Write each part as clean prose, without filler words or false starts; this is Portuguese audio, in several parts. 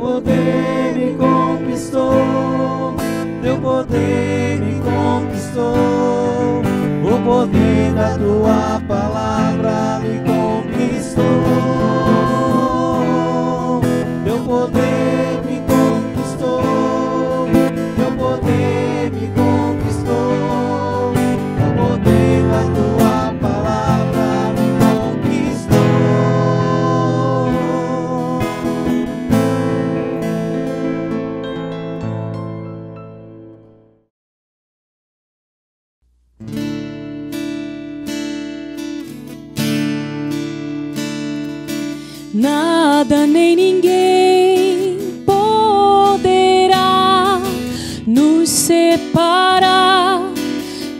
poder me conquistou, teu poder me conquistou, o poder da tua palavra me conquistou, teu poder me conquistou, teu poder me conquistou, o poder da tua palavra me conquistou. Nada nem ninguém poderá nos separar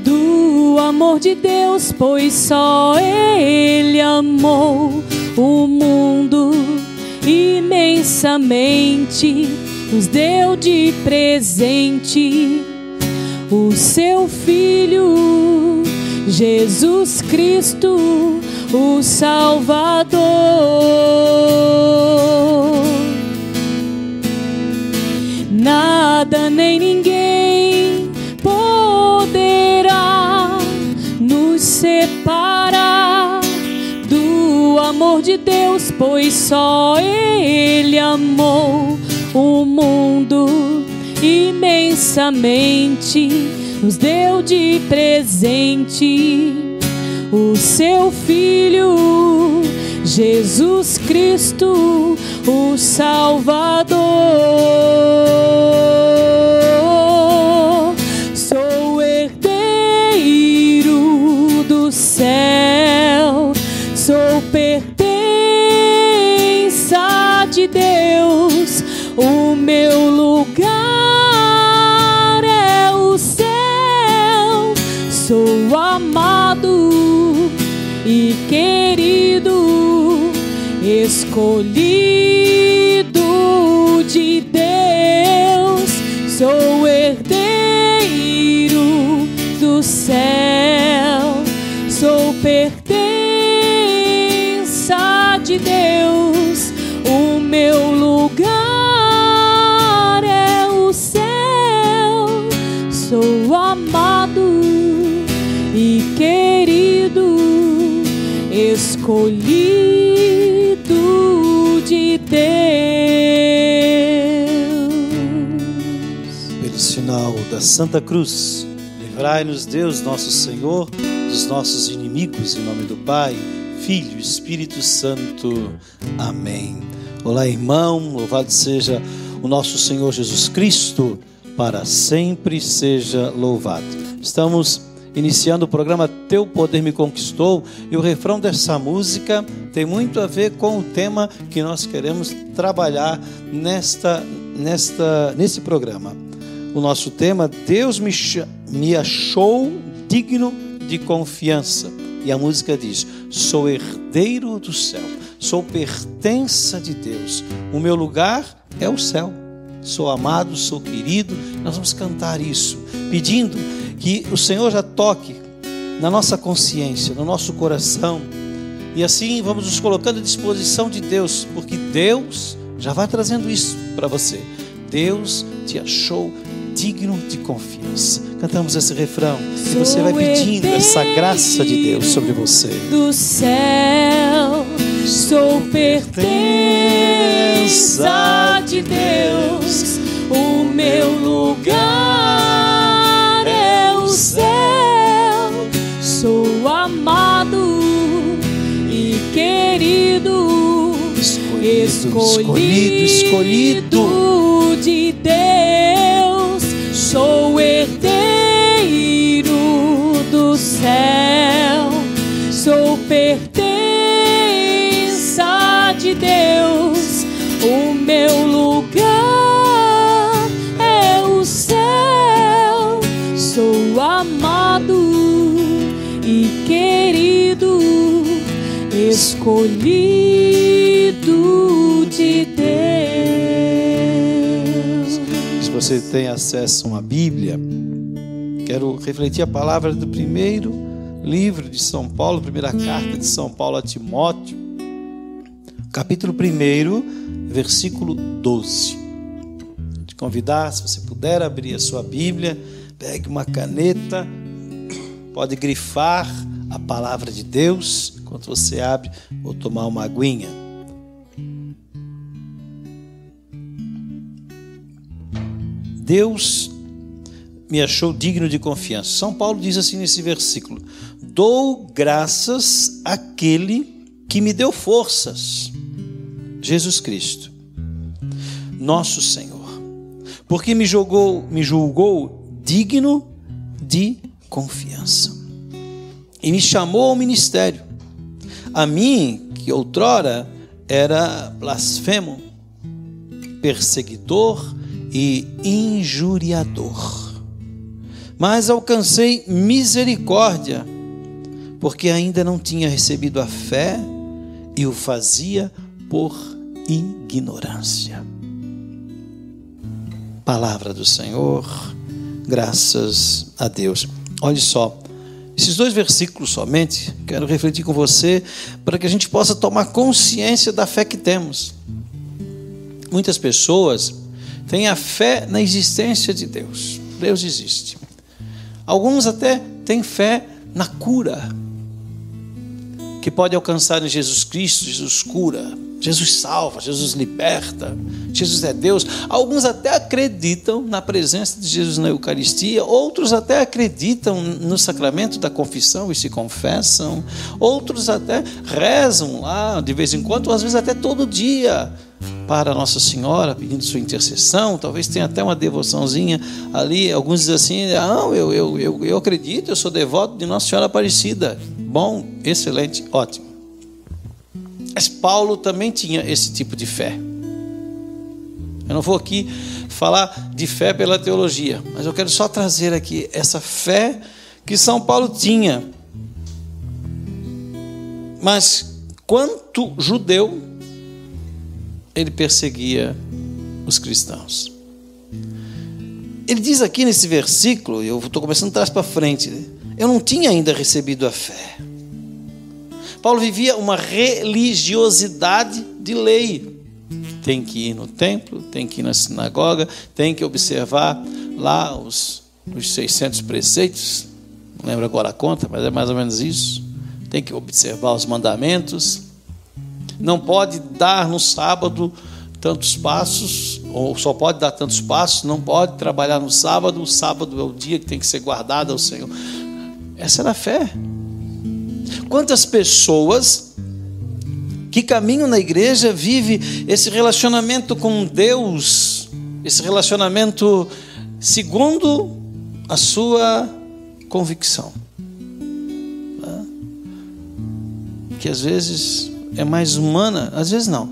do amor de Deus, pois só Ele amou o mundo imensamente, nos deu de presente o seu Filho, Jesus Cristo, o Salvador. Nada nem ninguém poderá nos separar do amor de Deus, pois só Ele amou o mundo imensamente, nos deu de presente o seu Filho, Jesus Cristo, o Salvador. Sou herdeiro do céu, sou pertença de Deus, o meu lugar é o céu, sou amado e querido, escolhido de Deus, sou herdeiro do céu, sou pertença de Deus, o meu lugar é o céu, sou amado e querido, escolhido de Deus. Pelo sinal da Santa Cruz, livrai-nos Deus nosso Senhor dos nossos inimigos, em nome do Pai, Filho e Espírito Santo. Amém. Olá, irmão, louvado seja o nosso Senhor Jesus Cristo, para sempre seja louvado. Estamos iniciando o programa Teu Poder Me Conquistou, e o refrão dessa música tem muito a ver com o tema que nós queremos trabalhar nesse programa. O nosso tema: Deus me achou digno de confiança. E a música diz: sou herdeiro do céu, sou pertença de Deus, o meu lugar é o céu, sou amado, sou querido. Nós vamos cantar isso, pedindo que o Senhor já toque na nossa consciência, no nosso coração, e assim vamos nos colocando à disposição de Deus, porque Deus já vai trazendo isso para você. Deus te achou digno de confiança. Cantamos esse refrão e você vai pedindo essa graça de Deus sobre você. Do céu, sou pertença de Deus, o meu lugar é o céu, sou amado e querido, escolhido de Deus, sou herdeiro do céu, sou pertença de Deus, o meu lugar é o céu, sou amado e querido, escolhido de Deus. Se você tem acesso a uma Bíblia, quero refletir a palavra do primeiro livro de São Paulo, primeira carta de São Paulo a Timóteo, capítulo 1, versículo 12. Vou te convidar, se você puder, abrir a sua Bíblia, pegue uma caneta, pode grifar a palavra de Deus. Enquanto você abre, vou tomar uma aguinha. Deus me achou digno de confiança. São Paulo diz assim nesse versículo: dou graças àquele que me deu forças, Jesus Cristo, nosso Senhor, porque me julgou digno de confiança e me chamou ao ministério, a mim que outrora era blasfemo, perseguidor e injuriador, mas alcancei misericórdia, porque ainda não tinha recebido a fé e o fazia por ignorância. Palavra do Senhor, graças a Deus. Olha só, esses 2 versículos somente, quero refletir com você, para que a gente possa tomar consciência da fé que temos. Muitas pessoas têm a fé na existência de Deus. Deus existe. Alguns até têm fé na cura que pode alcançar em Jesus Cristo. Jesus cura, Jesus salva, Jesus liberta, Jesus é Deus. Alguns até acreditam na presença de Jesus na Eucaristia, outros até acreditam no sacramento da confissão e se confessam, outros até rezam lá de vez em quando, às vezes até todo dia, para Nossa Senhora, pedindo sua intercessão. Talvez tenha até uma devoçãozinha ali. Alguns dizem assim: eu acredito, eu sou devoto de Nossa Senhora Aparecida. Bom, excelente, ótimo. Mas Paulo também tinha esse tipo de fé. Eu não vou aqui falar de fé pela teologia, mas eu quero só trazer aqui essa fé que São Paulo tinha. Mas quanto judeu, ele perseguia os cristãos. Ele diz aqui nesse versículo, eu estou começando de trás para frente, eu não tinha ainda recebido a fé. Paulo vivia uma religiosidade de lei. Tem que ir no templo, tem que ir na sinagoga, tem que observar lá os 600 preceitos, não lembro agora a conta, mas é mais ou menos isso. Tem que observar os mandamentos. Não pode dar no sábado tantos passos, ou só pode dar tantos passos, não pode trabalhar no sábado. O sábado é o dia que tem que ser guardado ao Senhor. Essa era a fé. Quantas pessoas que caminham na igreja vivem esse relacionamento com Deus, esse relacionamento segundo a sua convicção, que às vezes é mais humana, às vezes não,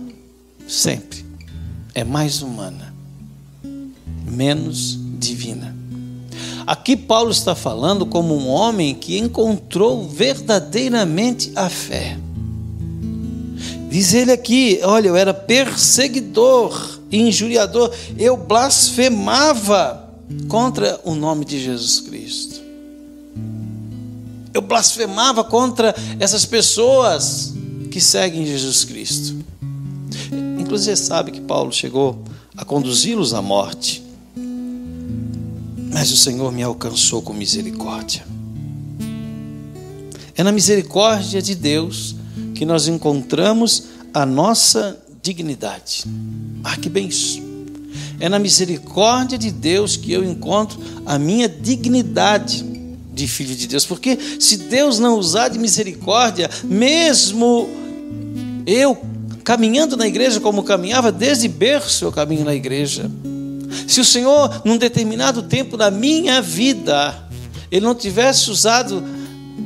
sempre é mais humana, menos divina. Aqui Paulo está falando como um homem que encontrou verdadeiramente a fé. Diz ele aqui: olha, eu era perseguidor, injuriador, eu blasfemava contra o nome de Jesus Cristo. Eu blasfemava contra essas pessoas que seguem Jesus Cristo. Inclusive, você sabe que Paulo chegou a conduzi-los à morte, mas o Senhor me alcançou com misericórdia. É na misericórdia de Deus que nós encontramos a nossa dignidade. Que bem isso! É na misericórdia de Deus que eu encontro a minha dignidade de filho de Deus. Porque se Deus não usar de misericórdia, mesmo eu caminhando na igreja como caminhava, desde berço eu caminho na igreja. Se o Senhor, num determinado tempo da minha vida, Ele não tivesse usado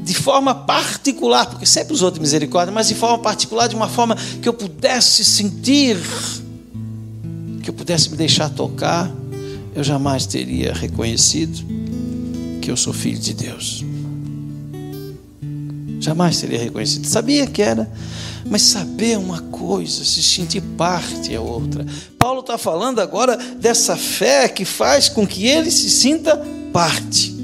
de forma particular, porque sempre usou de misericórdia, mas de forma particular, de uma forma que eu pudesse sentir, que eu pudesse me deixar tocar, eu jamais teria reconhecido que eu sou filho de Deus. Jamais teria reconhecido. Sabia que era, mas saber uma coisa, se sentir parte é outra. Paulo está falando agora dessa fé que faz com que ele se sinta parte.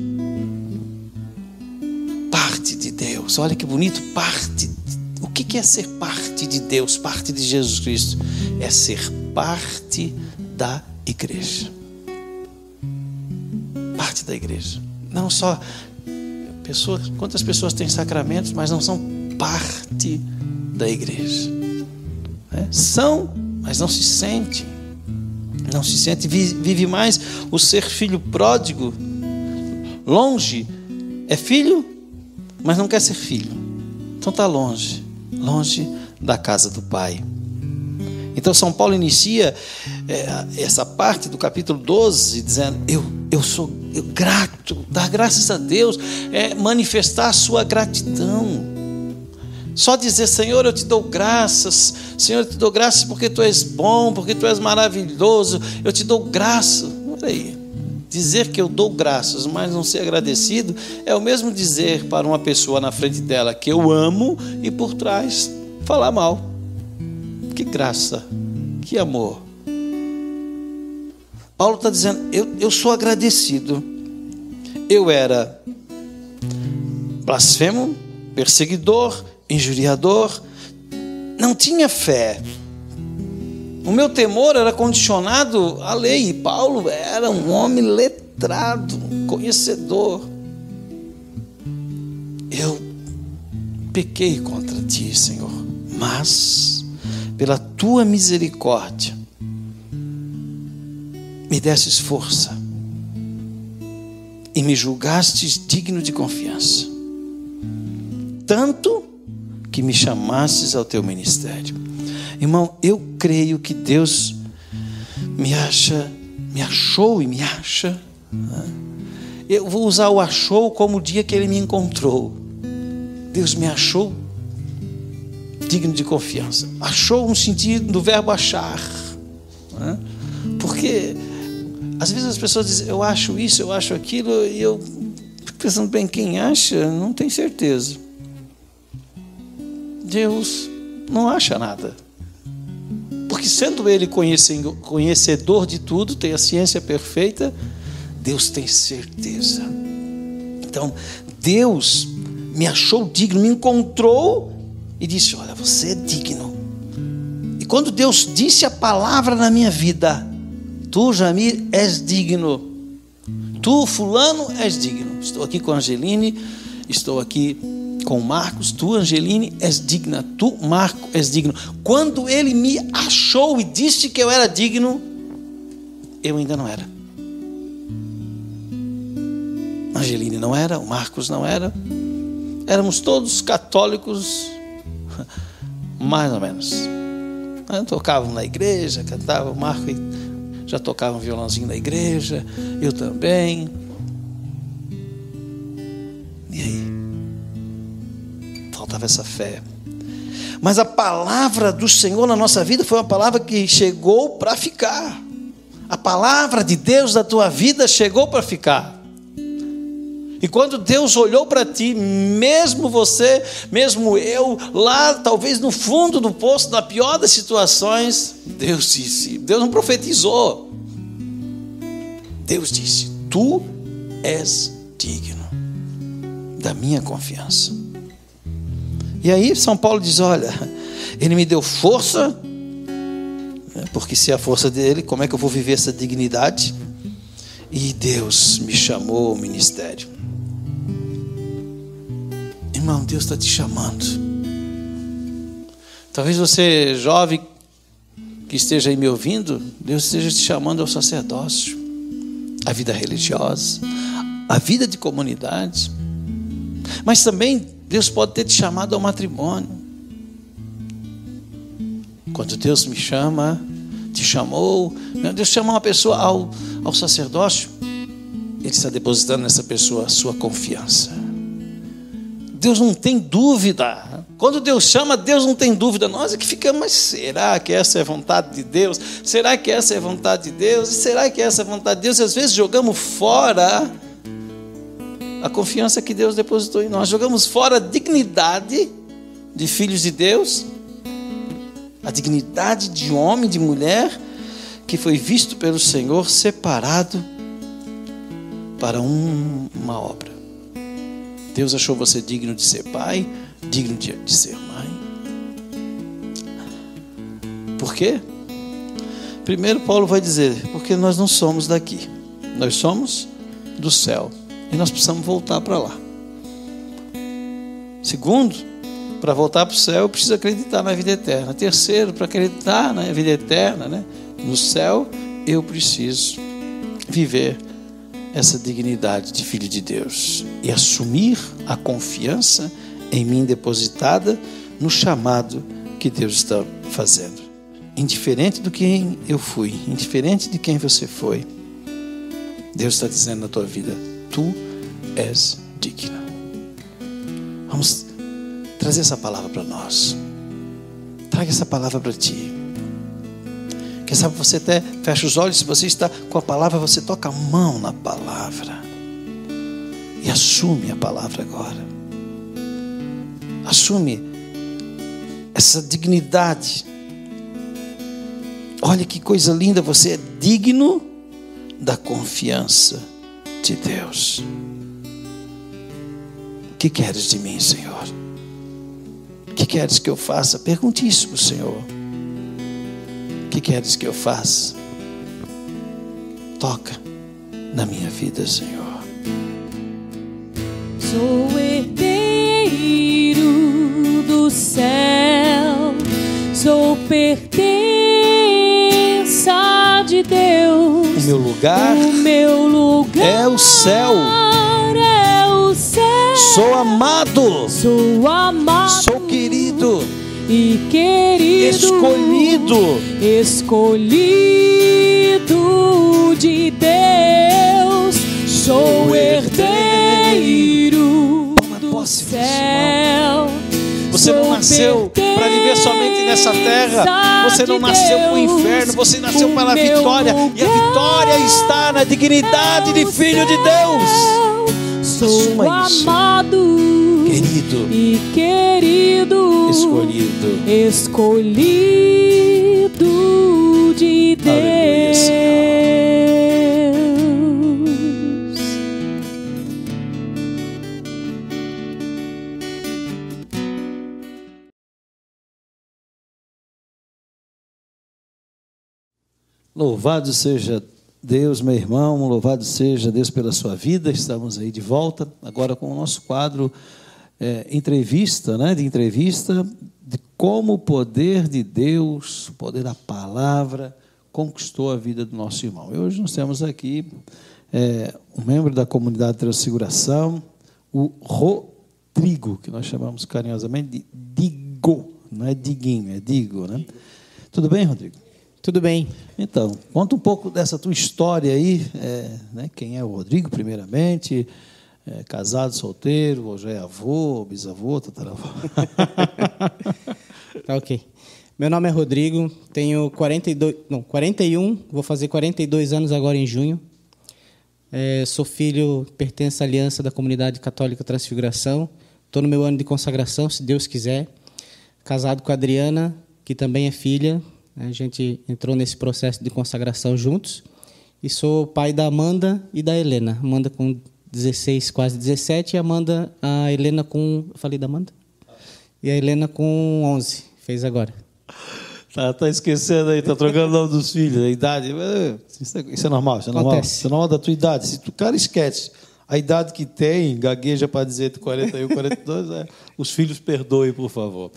Parte de Deus. Olha que bonito, parte. O que é ser parte de Deus? Parte de Jesus Cristo é ser parte da igreja. Parte da igreja. Não só pessoas, quantas pessoas têm sacramentos, mas não são parte da igreja. São, mas não se sente. Não se sente, vive mais o ser filho pródigo, longe, é filho, mas não quer ser filho, então está longe da casa do Pai. Então São Paulo inicia essa parte do capítulo 12 dizendo, eu sou grato, dar graças a Deus, manifestar a sua gratidão. Só dizer, Senhor, eu te dou graças. Senhor, eu te dou graças porque Tu és bom, porque Tu és maravilhoso. Eu te dou graças. Olha aí. Dizer que eu dou graças, mas não ser agradecido, é o mesmo dizer para uma pessoa na frente dela que eu amo e por trás falar mal. Que graça, que amor. Paulo está dizendo, eu sou agradecido. Eu era blasfemo, perseguidor, injuriador, não tinha fé. O meu temor era condicionado à lei. E Paulo era um homem letrado, conhecedor. Eu pequei contra Ti, Senhor, mas pela Tua misericórdia me desses força e me julgastes digno de confiança, tanto que me chamasses ao Teu ministério. Irmão, eu creio que Deus me achou e me acha. Eu vou usar o achou como o dia que Ele me encontrou. Deus me achou digno de confiança. Achou no sentido do verbo achar. Porque às vezes as pessoas dizem, eu acho isso, eu acho aquilo, e eu fico pensando, bem, quem acha não tem certeza. Deus não acha nada, porque sendo Ele conhecedor de tudo, tem a ciência perfeita, Deus tem certeza. Então Deus me achou digno, me encontrou e disse, olha, você é digno. E quando Deus disse a palavra na minha vida, tu, Jamir, és digno, tu, fulano, és digno. Estou aqui com a Angeline, estou aqui com Marcos, tu, Angeline, és digna, tu, Marco, és digno. Quando Ele me achou e disse que eu era digno, eu ainda não era. Angeline não era, o Marcos não era. Éramos todos católicos, mais ou menos. Tocavam na igreja, cantavam, o Marco já tocava um violãozinho na igreja, eu também. E aí? Faltava essa fé. Mas a palavra do Senhor na nossa vida foi uma palavra que chegou para ficar. A palavra de Deus da tua vida chegou para ficar. E quando Deus olhou para ti, mesmo você, mesmo eu, lá talvez no fundo do poço, na pior das situações, Deus disse, Deus não profetizou. Deus disse, tu és digno da minha confiança. E aí São Paulo diz, olha, Ele me deu força, porque se é a força dele, como é que eu vou viver essa dignidade? E Deus me chamou ao ministério. Irmão, Deus está te chamando. Talvez você, jovem, que esteja aí me ouvindo, Deus esteja te chamando ao sacerdócio, à vida religiosa, à vida de comunidade. Mas também Deus pode ter te chamado ao matrimônio. Quando Deus me chama, te chamou, Deus chama uma pessoa ao sacerdócio, Ele está depositando nessa pessoa a sua confiança. Deus não tem dúvida. Quando Deus chama, Deus não tem dúvida. Nós é que ficamos, mas será que essa é a vontade de Deus? Será que essa é a vontade de Deus? E será que essa é a vontade de Deus? E às vezes jogamos fora a confiança que Deus depositou em nós. Jogamos fora a dignidade de filhos de Deus, a dignidade de homem, de mulher, que foi visto pelo Senhor separado para uma obra. Deus achou você digno de ser pai, digno de ser mãe. Por quê? Primeiro, Paulo vai dizer, porque nós não somos daqui, nós somos do céu e nós precisamos voltar para lá. Segundo, para voltar para o céu, eu preciso acreditar na vida eterna. Terceiro, para acreditar na vida eterna, né, no céu, eu preciso viver essa dignidade de filho de Deus e assumir a confiança em mim depositada no chamado que Deus está fazendo. Indiferente do quem eu fui, indiferente de quem você foi, Deus está dizendo na tua vida, tu és digno. Vamos trazer essa palavra para nós. Traga essa palavra para ti. Quem sabe você até fecha os olhos, se você está com a palavra, você toca a mão na palavra e assume a palavra agora. Assume essa dignidade. Olha que coisa linda, você é digno da confiança de Deus. O que queres de mim, Senhor? O que queres que eu faça? Pergunte isso para o Senhor. O que queres que eu faça? Toca na minha vida, Senhor. Sou herdeiro do céu, sou pertença de Deus. O meu lugar é o céu. É o céu. Sou amado. Sou amado. Sou querido. E querido. Escolhido de Deus. Sou herdeiro do céu. Você não nasceu para viver somente nessa terra. Você não nasceu para o inferno. Você nasceu para a vitória. E a vitória está na dignidade de filho de Deus. Sou amado, querido e querido, escolhido de Deus. Louvado seja Deus, meu irmão, louvado seja Deus pela sua vida. Estamos aí de volta, agora com o nosso quadro entrevista de como o poder de Deus, o poder da palavra, conquistou a vida do nosso irmão. E hoje nós temos aqui um membro da comunidade de Transfiguração, o Rodrigo, que nós chamamos carinhosamente de Digo, não é Diguinho, é Digo, né? Tudo bem, Rodrigo? Tudo bem. Então, conta um pouco dessa tua história aí, né? Quem é o Rodrigo, primeiramente, casado, solteiro, ou já é avô, bisavô, tataravô. Tá, ok. Meu nome é Rodrigo, tenho 41, vou fazer 42 anos agora em junho. Sou filho, pertenço à Aliança da Comunidade Católica Transfiguração. Estou no meu ano de consagração, se Deus quiser. Casado com a Adriana, que também é filha. A gente entrou nesse processo de consagração juntos. E sou pai da Amanda e da Helena. Amanda com 16, quase 17. E a Helena com... Eu falei da Amanda? E a Helena com 11. Fez agora. Tá esquecendo aí, tá trocando o nome dos filhos, a idade. Isso é normal, isso é normal. Isso é normal da tua idade. Se o cara esquece a idade que tem, gagueja para dizer de 41, 42, os filhos perdoem, por favor.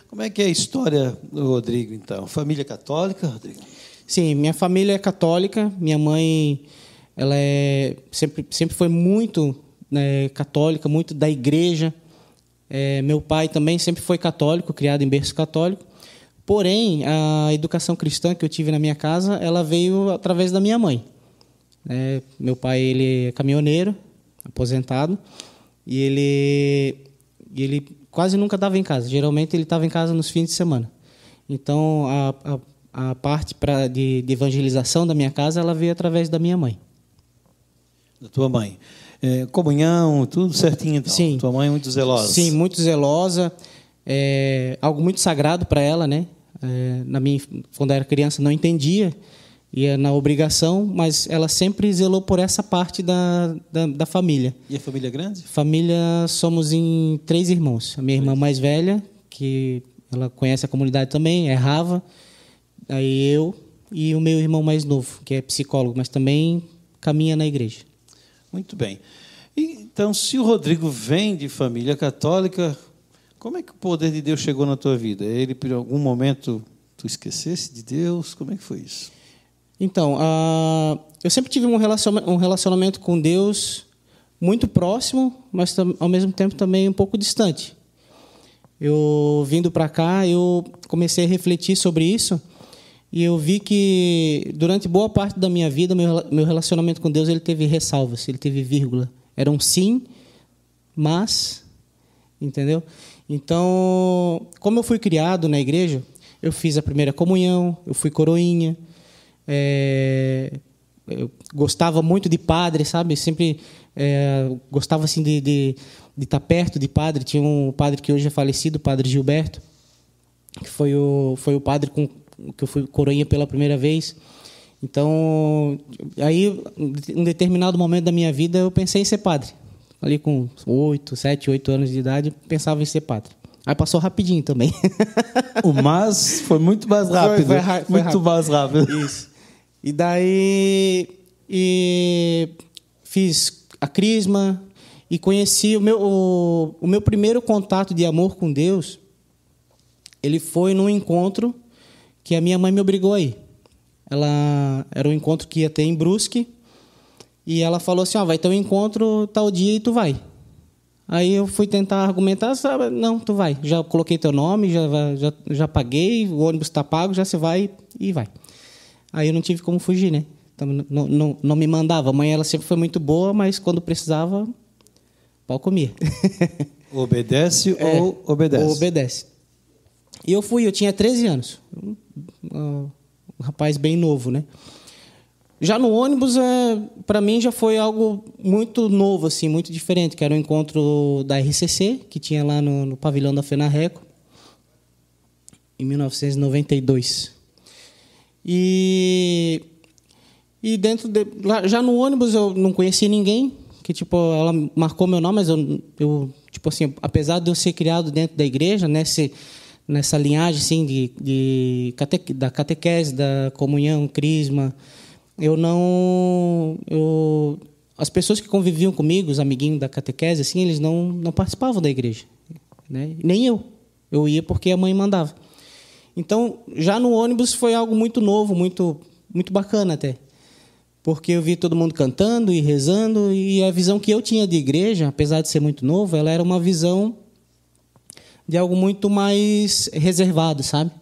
Como é que é a história do Rodrigo, então? Família católica, Rodrigo? Sim, minha família é católica. Minha mãe, ela sempre foi muito católica, muito da igreja. Meu pai também sempre foi católico, criado em berço católico. Porém, a educação cristã que eu tive na minha casa, ela veio através da minha mãe. Meu pai, ele é caminhoneiro, aposentado, e ele quase nunca estava em casa. Geralmente, ele estava em casa nos fins de semana. Então, a parte de evangelização da minha casa, ela veio através da minha mãe. Da tua mãe. Comunhão, tudo certinho, então. Sim. Tua mãe é muito zelosa. Sim, muito zelosa. Algo muito sagrado para ela, né? Quando eu era criança, não entendia, ia na obrigação, mas ela sempre zelou por essa parte da família. E a família é grande? Família, somos em 3 irmãos. A minha irmã mais velha, que ela conhece a comunidade também, é Rava. Aí eu, e o meu irmão mais novo, que é psicólogo, mas também caminha na igreja. Muito bem. Então, se o Rodrigo vem de família católica, como é que o poder de Deus chegou na tua vida? Ele, por algum momento, tu esquecesse de Deus? Como é que foi isso? Então, eu sempre tive um relacionamento com Deus muito próximo, mas ao mesmo tempo também um pouco distante. Eu, vindo para cá, eu comecei a refletir sobre isso e eu vi que, durante boa parte da minha vida, meu relacionamento com Deus ele teve ressalvas, ele teve vírgula. Era um sim, mas, entendeu? Então, como eu fui criado na igreja, eu fiz a primeira comunhão, eu fui coroinha, eu gostava muito de padre, sabe? Sempre gostava assim de estar perto de padre. Tinha um padre que hoje é falecido, o padre Gilberto, que foi o padre com que eu fui coroinha pela primeira vez. Então, aí, em um determinado momento da minha vida, eu pensei em ser padre. Ali com 7, 8 anos de idade, pensava em ser padre. Aí passou rapidinho também. O mas foi muito mais rápido. Foi rápido. Mais rápido. Isso. E daí fiz a crisma e conheci o meu primeiro contato de amor com Deus. Ele foi num encontro que a minha mãe me obrigou a ir. Era um encontro que ia ter em Brusque. E ela falou assim, vai ter um encontro tal dia e tu vai. Aí eu fui tentar argumentar, sabe? Não, tu vai. Já coloquei teu nome, já paguei, o ônibus está pago, já você vai e vai. Aí eu não tive como fugir, né? Então, não me mandava. A mãe ela sempre foi muito boa, mas quando precisava, pau comia. Obedece ou obedece? Obedece. E eu fui, eu tinha 13 anos. Um rapaz bem novo, né? Já no ônibus, para mim, já foi algo muito novo, assim, muito diferente, que era o encontro da RCC, que tinha lá no pavilhão da FENARRECO, em 1992. E dentro já no ônibus eu não conheci ninguém, que tipo ela marcou meu nome, mas eu tipo assim, apesar de eu ser criado dentro da igreja, nessa linhagem assim da catequese, da comunhão, crisma, as pessoas que conviviam comigo, os amiguinhos da catequese, assim, eles não participavam da igreja, né? Nem eu ia porque a mãe mandava. Então, já no ônibus foi algo muito novo, muito, muito bacana até. Porque eu vi todo mundo cantando e rezando, e a visão que eu tinha de igreja, apesar de ser muito novo, ela era uma visão de algo muito mais reservado, sabe?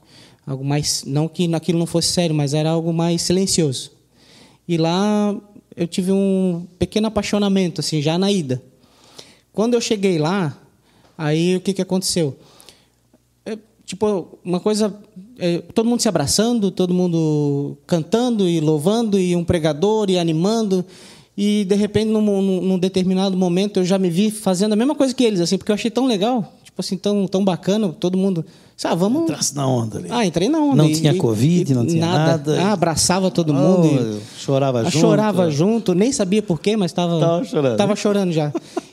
Algo mais, não que aquilo não fosse sério, mas era algo mais silencioso. E lá eu tive um pequeno apaixonamento, assim, já na ida. Quando eu cheguei lá, aí o que aconteceu? Tipo, uma coisa, todo mundo se abraçando, todo mundo cantando e louvando, e um pregador e animando, e de repente, num determinado momento, eu já me vi fazendo a mesma coisa que eles, assim, porque eu achei tão legal, tipo assim, tão bacana, todo mundo, sabe, vamos... Entrasse na onda ali. Entrei na onda. Não tinha Covid, não tinha nada. Abraçava todo mundo. Chorava junto. Chorava junto, nem sabia por quê, mas tava chorando já.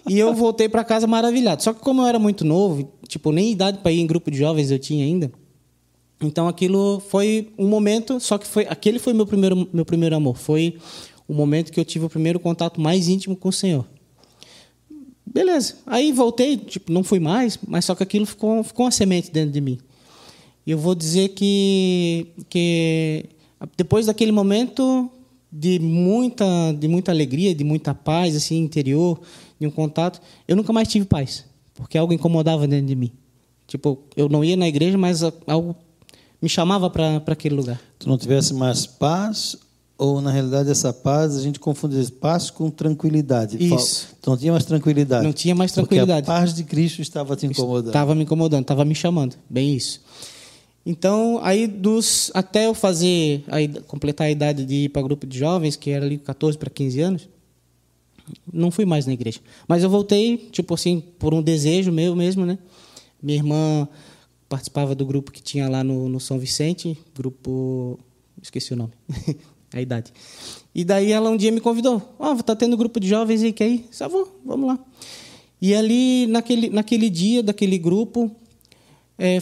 E eu voltei para casa maravilhado. Só que como eu era muito novo, tipo, nem idade para ir em grupo de jovens eu tinha ainda, então aquilo foi um momento, só que aquele foi meu primeiro amor. Foi o momento que eu tive o primeiro contato mais íntimo com o Senhor. Beleza. Aí voltei, tipo, não fui mais, mas só que aquilo ficou uma semente dentro de mim. E eu vou dizer que depois daquele momento de muita alegria, de muita paz, assim, interior, de um contato, eu nunca mais tive paz, porque algo incomodava dentro de mim. Tipo, eu não ia na igreja, mas algo me chamava para aquele lugar. Tu não tivesse mais paz, ou na realidade essa paz, a gente confunde paz com tranquilidade. Isso. Tu não tinha mais tranquilidade. Não tinha mais tranquilidade. Porque a paz de Cristo estava te incomodando. Estava me incomodando, estava me chamando. Bem isso. Então, aí até eu completar a idade de ir para grupo de jovens, que era ali 14 para 15 anos, não fui mais na igreja. Mas eu voltei, tipo assim, por um desejo meu mesmo, né? Minha irmã participava do grupo que tinha lá no São Vicente, grupo... Esqueci o nome, a idade. E daí ela um dia me convidou. Tá tendo grupo de jovens aí, quer ir? Vamos lá. E ali, naquele dia, daquele grupo,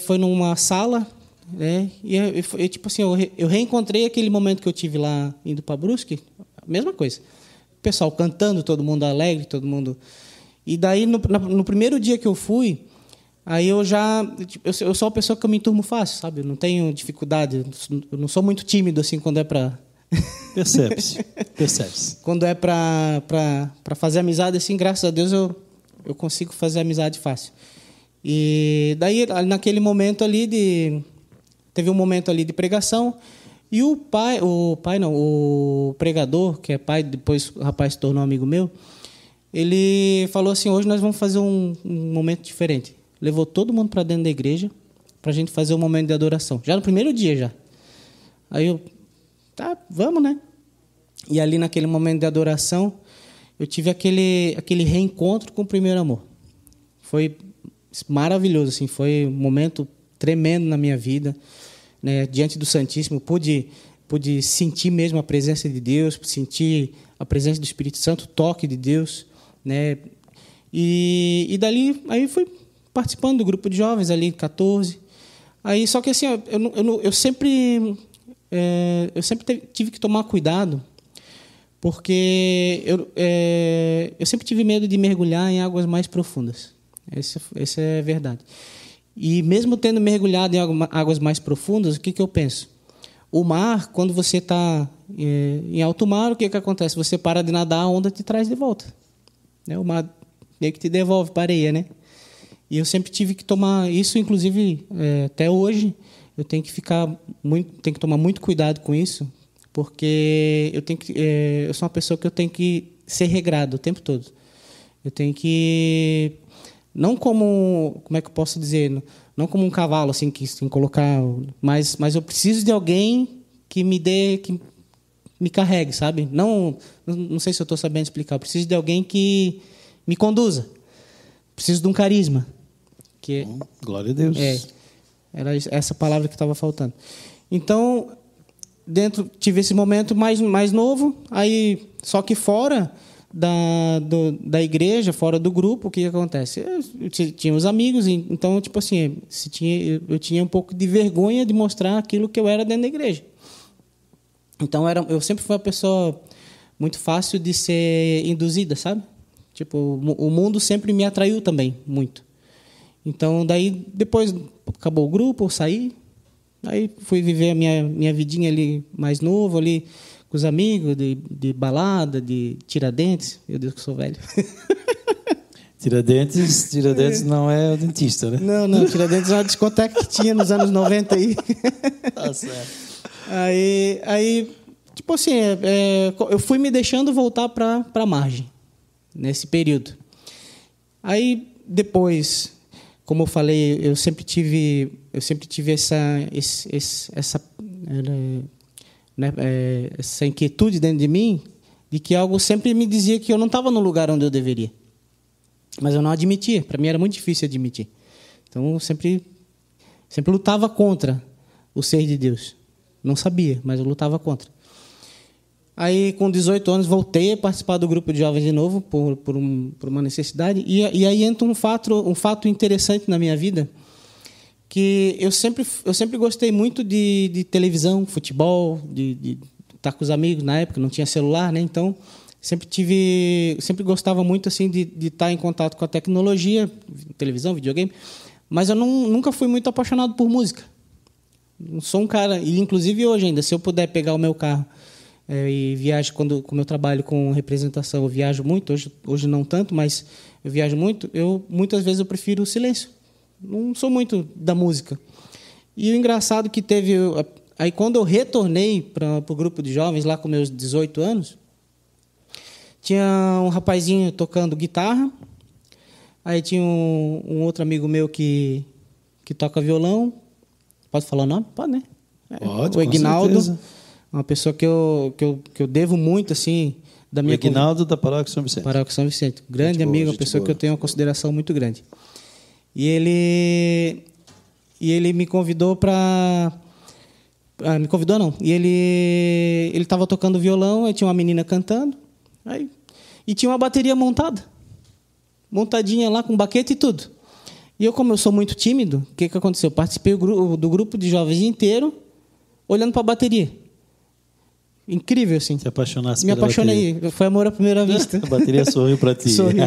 foi numa sala né? E tipo assim, eu reencontrei aquele momento que eu tive lá indo para Brusque, mesma coisa. O pessoal cantando, todo mundo alegre, todo mundo. E daí no primeiro dia que eu fui, aí eu sou uma pessoa que eu me enturmo fácil, sabe? Eu não tenho dificuldade, eu não sou muito tímido assim quando é para Percebe-se. quando é para fazer amizade assim, graças a Deus eu consigo fazer amizade fácil. E daí naquele momento ali teve um momento ali de pregação e o pregador, que é pai, depois o rapaz se tornou amigo meu, ele falou assim: hoje nós vamos fazer um momento diferente. Levou todo mundo para dentro da igreja para a gente fazer um momento de adoração. Já no primeiro dia já. Aí eu, tá, vamos, né? E ali naquele momento de adoração eu tive aquele reencontro com o primeiro amor. Foi maravilhoso, assim, foi um momento tremendo na minha vida, né? Diante do Santíssimo, pude sentir mesmo a presença de Deus, sentir a presença do Espírito Santo, o toque de Deus, né? E dali aí fui participando do grupo de jovens ali, 14. Aí só que assim, eu sempre tive que tomar cuidado, porque eu sempre tive medo de mergulhar em águas mais profundas. Essa é a verdade. E mesmo tendo mergulhado em águas mais profundas, o que eu penso? O mar, quando você está em alto mar, o que acontece? Você para de nadar, a onda te traz de volta, né? O mar meio que te devolve para a areia, né? E eu sempre tive que tomar isso, inclusive até hoje, eu tenho que tomar muito cuidado com isso, porque eu sou uma pessoa que eu tenho que ser regrado o tempo todo. Eu tenho que não como é que eu posso dizer, não como um cavalo assim que tem que colocar, mas eu preciso de alguém que me carregue, sabe? Não sei se eu estou sabendo explicar. Eu preciso de alguém que me conduza. Preciso de um carisma. Glória a Deus. Era essa palavra que estava faltando. Então, tive esse momento mais novo, aí só que fora da igreja, fora do grupo, o que acontece? Eu tinha os amigos, então, tipo assim, eu tinha um pouco de vergonha de mostrar aquilo que eu era dentro da igreja. Então, eu sempre fui uma pessoa muito fácil de ser induzida, sabe? Tipo, o mundo sempre me atraiu também, muito. Então, daí, depois acabou o grupo, eu saí, aí fui viver a minha vidinha ali mais novo, ali com os amigos, de balada, de Tiradentes. Meu Deus, que eu sou velho. Tiradentes não é o dentista, né? Não, Tiradentes é uma discoteca que tinha nos anos 90 aí. Tá certo. Aí tipo assim, eu fui me deixando voltar para a margem, nesse período. Aí, depois, como eu falei, eu sempre tive essa inquietude dentro de mim, de que algo sempre me dizia que eu não estava no lugar onde eu deveria. Mas eu não admitia. Para mim era muito difícil admitir. Então eu sempre lutava contra o ser de Deus. Não sabia, mas eu lutava contra. Aí, com 18 anos, voltei a participar do grupo de jovens de novo, por uma necessidade. E aí entra um fato interessante na minha vida, que eu sempre gostei muito de televisão, futebol, de estar com os amigos. Na época não tinha celular, né? Então sempre gostava muito assim de estar em contato com a tecnologia, televisão, videogame, mas eu nunca fui muito apaixonado por música. Não sou um cara, e inclusive hoje ainda, se eu puder pegar o meu carro e viajo, como eu trabalho com representação, eu viajo muito, hoje não tanto, mas eu viajo muito, muitas vezes eu prefiro o silêncio. Não sou muito da música. E o engraçado que teve... Aí, quando eu retornei para o grupo de jovens, lá com meus 18 anos, tinha um rapazinho tocando guitarra, aí tinha um outro amigo meu que toca violão. Pode falar o nome? Pode, né? Pode, o Ignaldo, com certeza. Uma pessoa que eu devo muito, assim, da minha... O Ignaldo da Paróquia São Vicente. Paróquia São Vicente. Grande amigo, uma pessoa que eu tenho uma consideração muito grande. E ele me convidou para... me convidou, não. E ele estava tocando violão, aí tinha uma menina cantando, e tinha uma bateria montadinha lá, com baquete e tudo. E eu, como eu sou muito tímido, o que aconteceu? Eu participei do grupo de jovens inteiro, olhando para a bateria. Incrível, assim. Se apaixonasse Me pela apaixonei. bateria. Foi amor à primeira vista. A bateria sorriu para ti. Sorriu.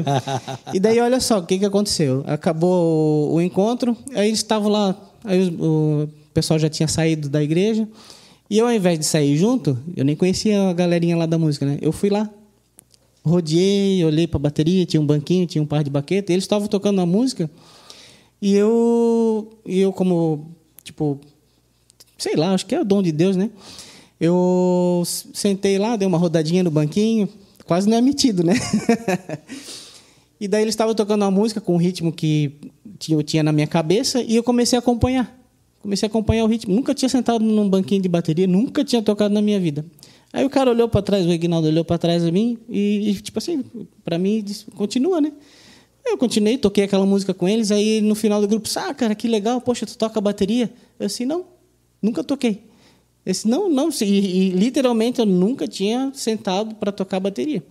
E daí, olha só, o que aconteceu? Acabou o encontro, aí eles estavam lá, aí o pessoal já tinha saído da igreja, e eu, ao invés de sair junto, eu nem conhecia a galerinha lá da música, né? Eu fui lá, rodeei, olhei para a bateria, tinha um banquinho, tinha um par de baqueta, e eles estavam tocando uma música, e eu como, tipo, sei lá, acho que é o dom de Deus, né? Eu sentei lá, dei uma rodadinha no banquinho, quase não é metido, né? E daí eles estavam tocando uma música com um ritmo que eu tinha na minha cabeça e eu comecei a acompanhar. Comecei a acompanhar o ritmo. Nunca tinha sentado num banquinho de bateria, nunca tinha tocado na minha vida. Aí o cara olhou para trás, o Reginaldo olhou para trás de mim e tipo assim, para mim, disse, continua, né? Eu continuei, toquei aquela música com eles, aí no final do grupo, cara, que legal, poxa, tu toca bateria? Eu disse, não, nunca toquei. Eu disse, não, e literalmente eu nunca tinha sentado para tocar bateria.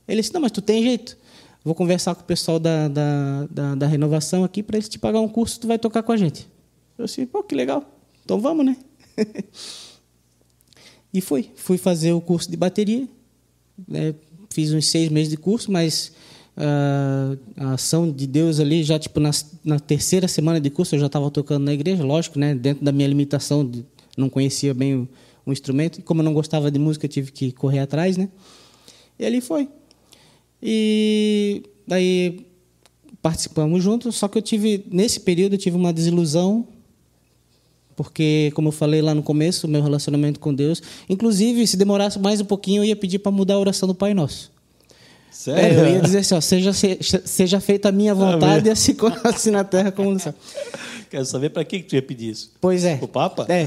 Ele disse, não, mas tu tem jeito. Vou conversar com o pessoal da renovação aqui para eles te pagar um curso, tu vai tocar com a gente. Eu disse, pô, que legal, então vamos, né? E fui fazer o curso de bateria, né? Fiz uns 6 meses de curso, mas a ação de Deus ali, já tipo na terceira semana de curso, eu já estava tocando na igreja, lógico, né? Dentro da minha limitação, não conhecia bem o instrumento, e como eu não gostava de música, eu tive que correr atrás, né? E ali foi. E daí participamos juntos, só que nesse período eu tive uma desilusão, porque, como eu falei lá no começo, o meu relacionamento com Deus, inclusive, se demorasse mais um pouquinho, eu ia pedir para mudar a oração do Pai Nosso. Sério? Eu ia dizer assim, ó, seja feita a minha vontade, assim na terra como no céu. Quero saber para que tu ia pedir isso. Pois é. O Papa? É.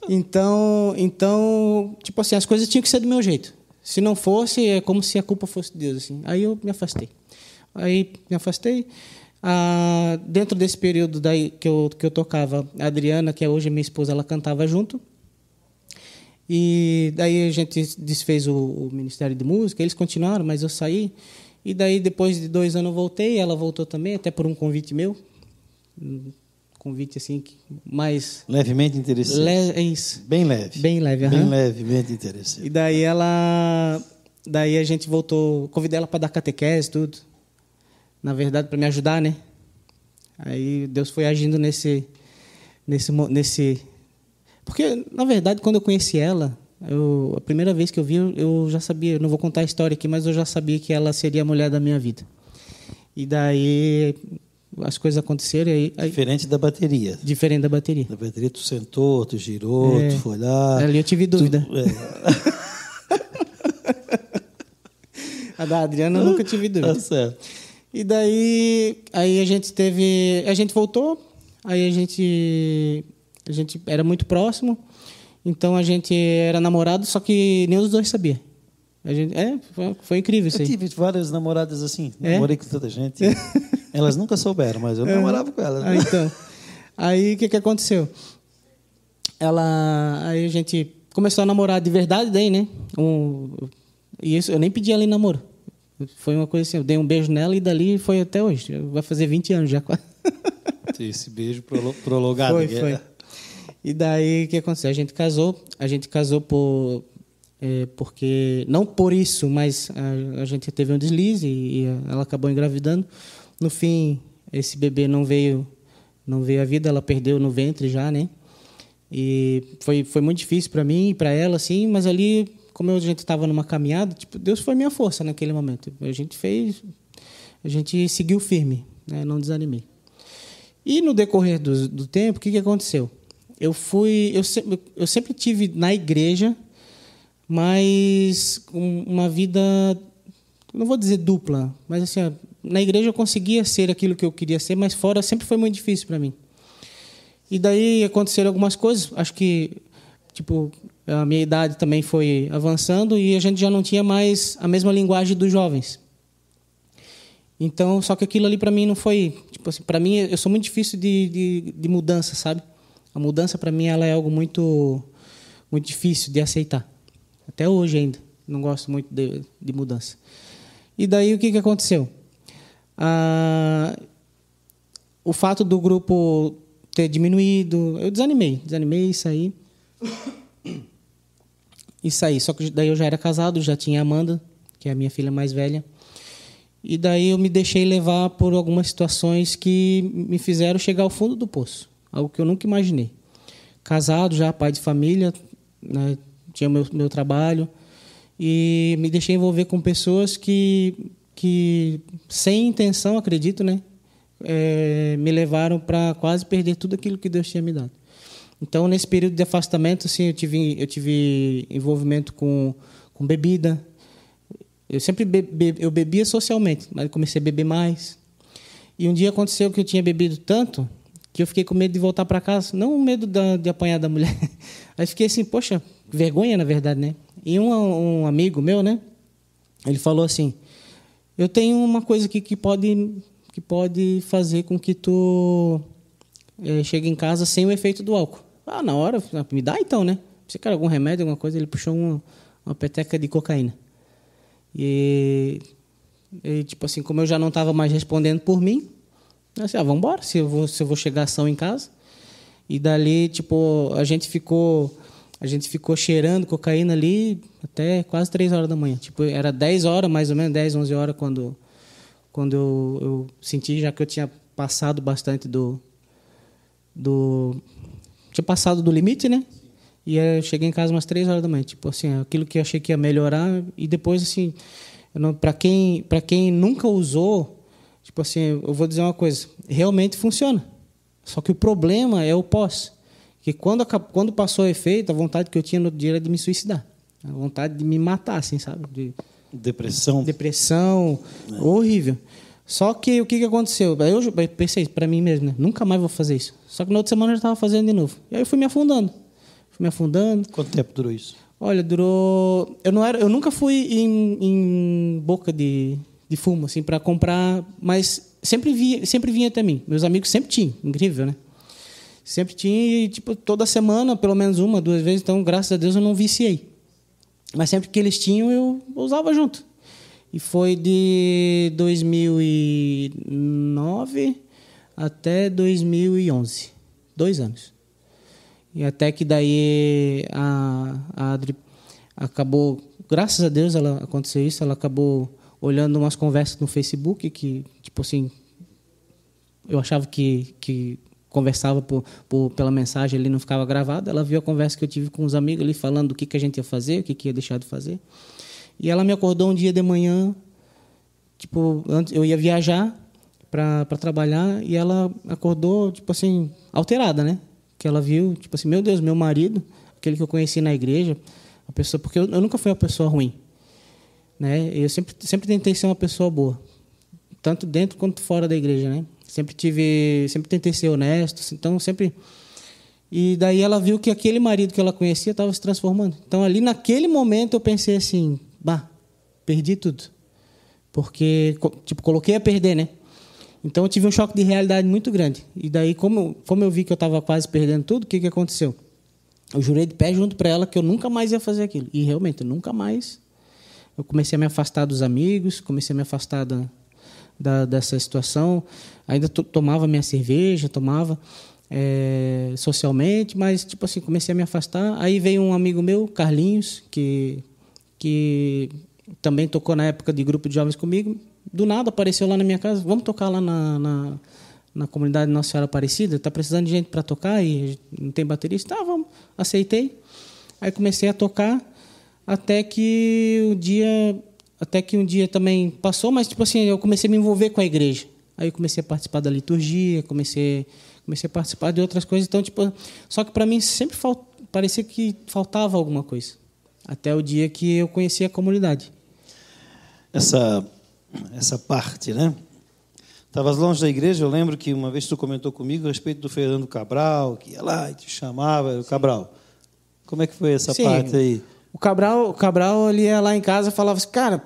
Então, tipo assim, as coisas tinham que ser do meu jeito. Se não fosse, é como se a culpa fosse de Deus, assim. Aí eu me afastei. Dentro desse período daí que eu tocava, a Adriana, que é hoje minha esposa, ela cantava junto. E daí a gente desfez o Ministério de Música, eles continuaram, mas eu saí. E daí, depois de 2 anos, eu voltei, ela voltou também, até por um convite meu. Um convite, assim, mais... Levemente interessante. É isso. Bem leve. Bem leve, Bem aham. levemente interessante. E daí daí a gente voltou, convidei ela para dar catequese, tudo. Na verdade, para me ajudar, né? Aí Deus foi agindo nesse... Porque, na verdade, quando eu conheci ela, a primeira vez que eu vi, eu já sabia, eu não vou contar a história aqui, mas eu já sabia que ela seria a mulher da minha vida. E daí as coisas aconteceram. Diferente da bateria. Diferente da bateria. Na bateria tu sentou, tu girou, tu foi lá. Ali eu tive dúvida. A da Adriana eu nunca tive dúvida. Tá certo. E daí a gente voltou, aí a gente era muito próximo, então a gente era namorado, só que nem os dois sabia. Foi incrível isso aí. Eu tive várias namoradas assim, É? namorei com tanta gente. Elas nunca souberam, mas eu namorava com elas. Então, aí o que aconteceu? Aí a gente começou a namorar de verdade daí, né? E isso eu nem pedi ela em namoro. Foi uma coisa assim, eu dei um beijo nela e dali foi até hoje. Vai fazer 20 anos já. Esse beijo prolongado. Foi. E daí o que aconteceu? A gente casou porque, não por isso, mas a gente teve um deslize e ela acabou engravidando. No fim, esse bebê não veio à vida, ela perdeu no ventre já, né? E foi muito difícil para mim e para ela, assim, mas ali, como a gente estava numa caminhada, tipo, Deus foi minha força naquele momento. A gente seguiu firme, né? Não desanimei. E no decorrer do tempo, o que aconteceu? Eu sempre tive na igreja, mas uma vida, não vou dizer dupla, mas assim, na igreja eu conseguia ser aquilo que eu queria ser, mas fora sempre foi muito difícil para mim. E daí aconteceram algumas coisas, acho que tipo, a minha idade também foi avançando e a gente já não tinha mais a mesma linguagem dos jovens. Então, só que aquilo ali para mim não foi, tipo assim, para mim eu sou muito difícil de mudança, sabe? A mudança para mim ela é algo muito muito difícil de aceitar. Até hoje ainda não gosto muito de mudança. E daí o que aconteceu? o fato do grupo ter diminuído, eu desanimei e saí. Só que daí eu já era casado, já tinha a Amanda, que é a minha filha mais velha. E daí eu me deixei levar por algumas situações que me fizeram chegar ao fundo do poço, algo que eu nunca imaginei. Casado já, pai de família, né, tinha meu trabalho, e me deixei envolver com pessoas que sem intenção, acredito, né, me levaram para quase perder tudo aquilo que Deus tinha me dado. Então, nesse período de afastamento, assim, eu tive envolvimento com bebida. Eu sempre bebia socialmente, mas comecei a beber mais. E um dia aconteceu que eu tinha bebido tanto que eu fiquei com medo de voltar para casa. Não o medo de apanhar da mulher. Aí fiquei assim, poxa, vergonha, na verdade, né? E um amigo meu, né? Ele falou assim, eu tenho uma coisa aqui que pode fazer com que tu chegue em casa sem o efeito do álcool. Ah, na hora, me dá então, né? Você quer algum remédio, alguma coisa? Ele puxou uma peteca de cocaína. E tipo assim, como eu já não estava mais respondendo por mim, eu disse, vamos embora, se eu vou chegar ação em casa. E dali, tipo, a gente ficou cheirando cocaína ali até quase 3 horas da manhã. Tipo, era 10 horas, mais ou menos, 10, 11 horas, quando eu senti, já que eu tinha passado bastante tinha passado do limite, né? E eu cheguei em casa umas 3 horas da manhã. Tipo assim, aquilo que eu achei que ia melhorar. E depois, assim, para quem nunca usou, tipo assim, eu vou dizer uma coisa, realmente funciona. Só que o problema é o pós. Que quando passou o efeito, a vontade que eu tinha no dia era de me suicidar. A vontade de me matar, assim, sabe? Depressão, horrível. Só que o que aconteceu? Eu pensei para mim mesmo, né? Nunca mais vou fazer isso. Só que na outra semana eu já estava fazendo de novo. E aí eu fui me afundando. Quanto tempo durou isso? Olha, durou... Eu nunca fui em boca de fumo, assim, para comprar, mas sempre vinha até mim. Meus amigos sempre tinham, incrível, né? Sempre tinha, e, tipo, toda semana, pelo menos 1, 2 vezes. Então, graças a Deus, eu não viciei. Mas sempre que eles tinham, eu usava junto. E foi de 2009 até 2011. 2 anos. E até que daí a Adri acabou, graças a Deus aconteceu isso, ela acabou olhando umas conversas no Facebook que, tipo assim, eu achava que conversava pela mensagem, ali não ficava gravado. Ela viu a conversa que eu tive com os amigos ali, falando do que a gente ia fazer, o que ia deixar de fazer. E ela me acordou um dia de manhã, tipo, eu ia viajar para trabalhar, e ela acordou, tipo assim, alterada, né? Que ela viu, tipo assim, meu Deus, meu marido, aquele que eu conheci na igreja, a pessoa, porque eu nunca fui uma pessoa ruim, né? Eu sempre tentei ser uma pessoa boa, tanto dentro quanto fora da igreja, né? Sempre tentei ser honesto, então sempre. E daí ela viu que aquele marido que ela conhecia estava se transformando. Então ali naquele momento eu pensei assim, perdi tudo, porque tipo coloquei a perder, né? Então eu tive um choque de realidade muito grande. E daí, como eu vi que eu estava quase perdendo tudo, o que aconteceu? Eu jurei de pé junto para ela que eu nunca mais ia fazer aquilo. E realmente, eu nunca mais. Eu comecei a me afastar dos amigos, comecei a me afastar dessa situação. Ainda tomava minha cerveja, tomava socialmente, mas tipo assim, comecei a me afastar. Aí veio um amigo meu, Carlinhos, que também tocou na época de grupo de jovens comigo. Do nada apareceu lá na minha casa, vamos tocar lá na comunidade Nossa Senhora Aparecida, está precisando de gente para tocar e não tem baterista? Tá, vamos. Aceitei. Aí comecei a tocar até que um dia também passou, mas tipo assim, eu comecei a me envolver com a igreja. Aí eu comecei a participar da liturgia, comecei a participar de outras coisas. Então, tipo, só que para mim sempre parecia que faltava alguma coisa. Até o dia que eu conheci a comunidade. Essa parte, né? Estavas longe da igreja, eu lembro que uma vez tu comentou comigo a respeito do Fernando Cabral, que ia lá e te chamava, o Cabral. Como é que foi essa parte aí? O Cabral ele ia lá em casa e falava assim, cara,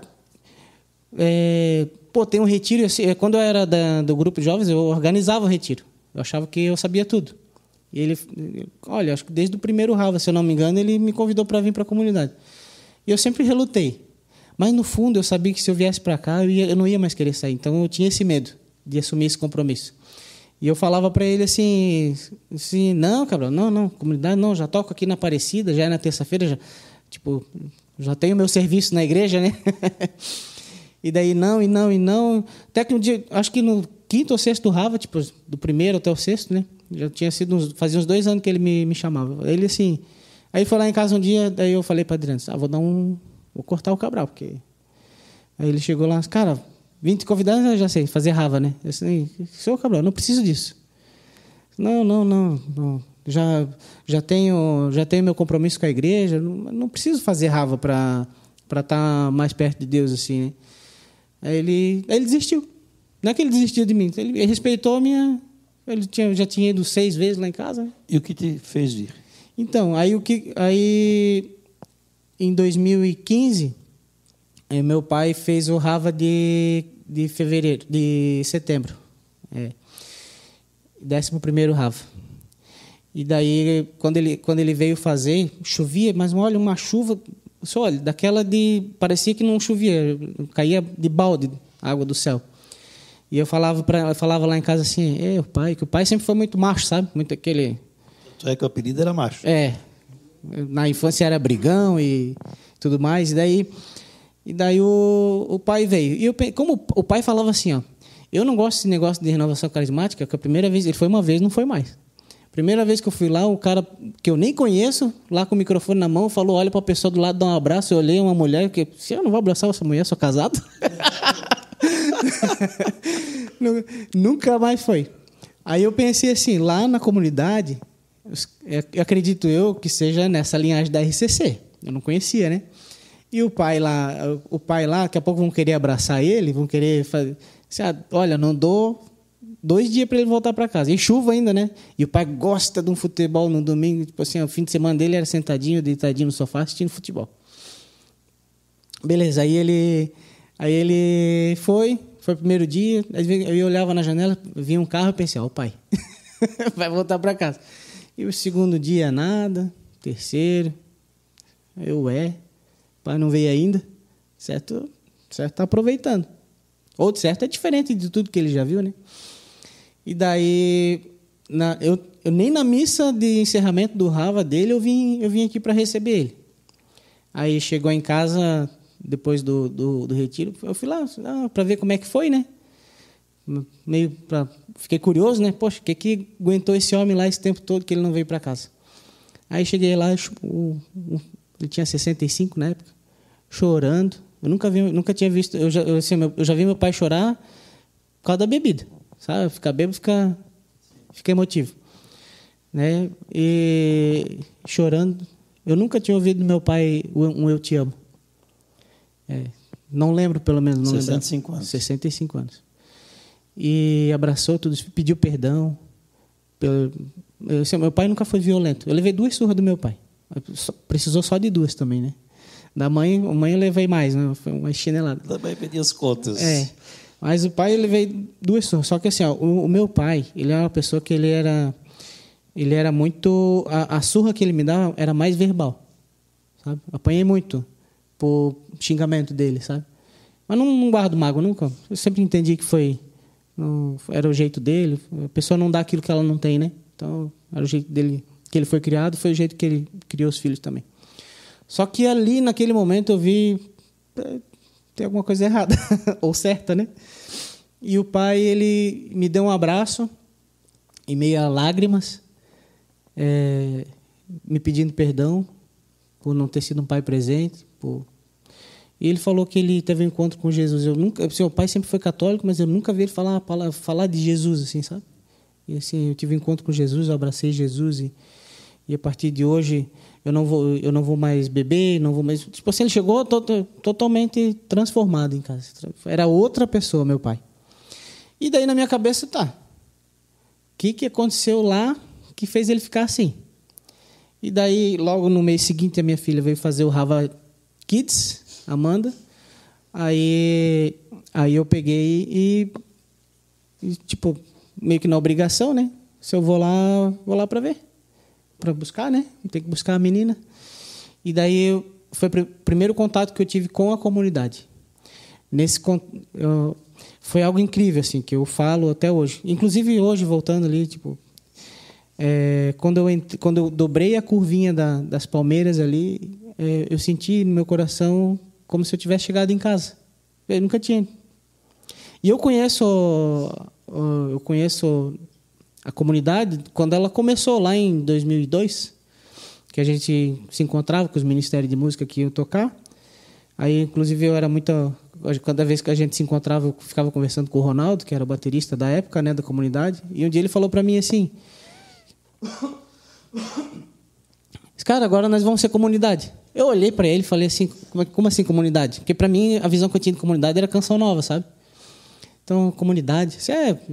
tem um retiro. Quando eu era do grupo de jovens, eu organizava o retiro. Eu achava que eu sabia tudo. E ele, olha, acho que desde o primeiro Rava, se eu não me engano, ele me convidou para vir para a comunidade. E eu sempre relutei. Mas, no fundo, eu sabia que se eu viesse para cá, eu não ia mais querer sair. Então, eu tinha esse medo de assumir esse compromisso. E eu falava para ele assim, não, Cabral, não, comunidade não, já toco aqui na Aparecida, já é na terça-feira, já tenho meu serviço na igreja, né? E daí não. Até que um dia, acho que no 5º ou 6º Rava, do 1º até o 6º, né? Já tinha sido, fazia uns 2 anos que ele me chamava. Ele assim, aí foi lá em casa um dia, daí eu falei para Adriano, vou cortar o Cabral, porque... Aí ele chegou lá, cara, 20 convidados, eu já sei, fazer Rava, né? Eu disse, senhor Cabral, não preciso disso. Não. Já tenho meu compromisso com a igreja, não preciso fazer Rava para estar mais perto de Deus, assim, né? Aí ele desistiu. Não é que ele desistiu de mim, ele respeitou a minha... Ele já tinha ido 6 vezes lá em casa. Né? E o que te fez ir? Então, aí em 2015... meu pai fez o Rava de setembro. 11º Rava. E daí, quando ele veio fazer, chovia, mas olha, uma chuva, só olha, daquela parecia que não chovia, caía de balde água do céu. E eu falava lá em casa assim, que o pai sempre foi muito macho, sabe? Muito aquele... Só é que o apelido era macho. Na infância era brigão e tudo mais, e daí o pai veio. E como o pai falava assim, ó, eu não gosto desse negócio de renovação carismática, que a primeira vez, ele foi uma vez, não foi mais. Primeira vez que eu fui lá, o cara que eu nem conheço, lá com o microfone na mão, falou, olha para a pessoa do lado, dá um abraço. Eu olhei uma mulher, se eu não vou abraçar essa mulher, sou casado. Nunca mais foi. Aí eu pensei assim, lá na comunidade, acredito eu que seja nessa linhagem da RCC. Eu não conhecia, né? E o pai lá, daqui a pouco vão querer abraçar ele, vão querer fazer... Olha, não dou 2 dias para ele voltar para casa. E chuva ainda, né? E o pai gosta de um futebol no domingo. O fim de semana dele era sentadinho, deitadinho no sofá, assistindo futebol. Beleza, aí ele foi o primeiro dia. Eu olhava na janela, via um carro e pensei, o pai vai voltar para casa. E o segundo dia, nada. Terceiro, o pai não veio ainda, certo está aproveitando. Ou de certo é diferente de tudo que ele já viu, né? E daí, eu nem na missa de encerramento do Rava dele, eu vim aqui para receber ele. Aí chegou em casa, depois do retiro, eu fui lá para ver como é que foi, né? Fiquei curioso, né? Poxa, o que aguentou esse homem lá esse tempo todo que ele não veio para casa? Aí cheguei lá, ele tinha 65 na época, chorando. Eu nunca tinha visto... Eu já vi meu pai chorar por causa da bebida. Sabe? Ficar bêbado fica emotivo. Né? E chorando. Eu nunca tinha ouvido do meu pai um eu te amo. Não lembro, pelo menos. Não 65 anos. 65 anos. E abraçou tudo, pediu perdão. Meu pai nunca foi violento. Eu levei 2 surras do meu pai. Precisou só de 2 também, né? Da mãe eu levei mais, né? Foi uma chinelada. Da mãe pedi as contas. Mas o pai eu levei 2 surras. Só que assim, o meu pai, ele é uma pessoa que ele era muito... A surra que ele me dava era mais verbal, sabe? Apanhei muito por xingamento dele, sabe? Mas não guardo mágoa nunca. Eu sempre entendi que era o jeito dele. A pessoa não dá aquilo que ela não tem, né? Então, era o jeito dele, que ele foi criado, foi o jeito que ele criou os filhos também. Só que ali, naquele momento, eu vi... Tem alguma coisa errada, ou certa, né? E o pai, ele me deu um abraço, em meio a lágrimas, me pedindo perdão por não ter sido um pai presente. E ele falou que ele teve um encontro com Jesus. O pai sempre foi católico, mas eu nunca vi ele falar de Jesus, assim, sabe? E assim, eu tive um encontro com Jesus, eu abracei Jesus e a partir de hoje eu não vou mais beber, não vou mais... Tipo assim, ele chegou totalmente transformado em casa. Era outra pessoa, meu pai. E daí na minha cabeça, o que aconteceu lá que fez ele ficar assim? E daí, logo no mês seguinte, a minha filha veio fazer o Rava Kids, Amanda. Aí eu peguei e tipo, meio que na obrigação, né? Se eu vou lá para ver. Para buscar, né? Tem que buscar a menina. E daí foi o primeiro contato que eu tive com a comunidade. foi algo incrível, assim, que eu falo até hoje. Inclusive, hoje, voltando ali, tipo... quando eu dobrei a curvinha das palmeiras ali, eu senti no meu coração como se eu tivesse chegado em casa. Eu nunca tinha. E eu conheço a comunidade quando ela começou lá em 2002, que a gente se encontrava com os ministérios de música que iam tocar. Aí, inclusive, eu era muito... Cada vez que a gente se encontrava, eu ficava conversando com o Ronaldo, que era o baterista da época, né, da comunidade. E um dia ele falou para mim assim... Cara, agora nós vamos ser comunidade. Eu olhei para ele e falei assim, como assim comunidade? Porque para mim a visão que eu tinha de comunidade era Canção Nova, sabe? Então, comunidade.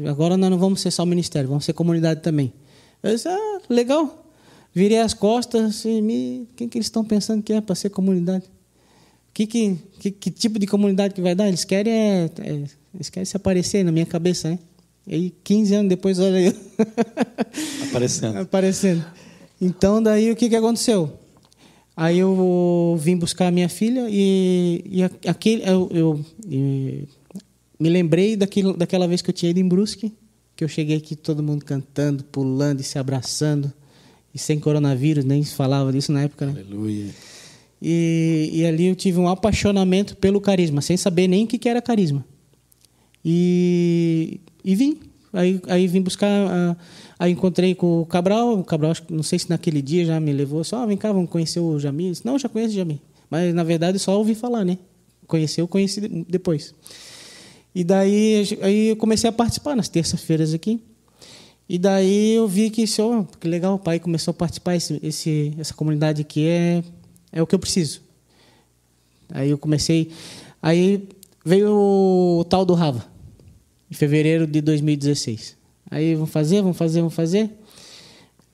Agora nós não vamos ser só ministério, vamos ser comunidade também. Eu disse, legal. Virei as costas, assim, quem que eles estão pensando que é para ser comunidade? Que tipo de comunidade que vai dar? Eles querem se aparecer na minha cabeça, né? E aí, 15 anos depois, olha aí. Aparecendo. Então, daí, o que aconteceu? Aí eu vim buscar a minha filha eu me lembrei daquela vez que eu tinha ido em Brusque, que eu cheguei aqui todo mundo cantando, pulando e se abraçando, e sem coronavírus, nem se falava disso na época, né? Aleluia. E ali eu tive um apaixonamento pelo carisma, sem saber nem o que era carisma. E vim. Aí vim buscar... Aí encontrei com o Cabral, não sei se naquele dia já me levou, só vem cá, vamos conhecer o Jamir. Eu disse, não, já conheço o Jamir. Mas, na verdade, só ouvi falar, né? Eu conheci depois. E daí aí eu comecei a participar nas terças-feiras aqui. E daí eu vi que legal, o pai começou a participar, essa comunidade aqui é o que eu preciso. Aí eu comecei... Aí veio o tal do Rava, em fevereiro de 2016. Aí vamos fazer.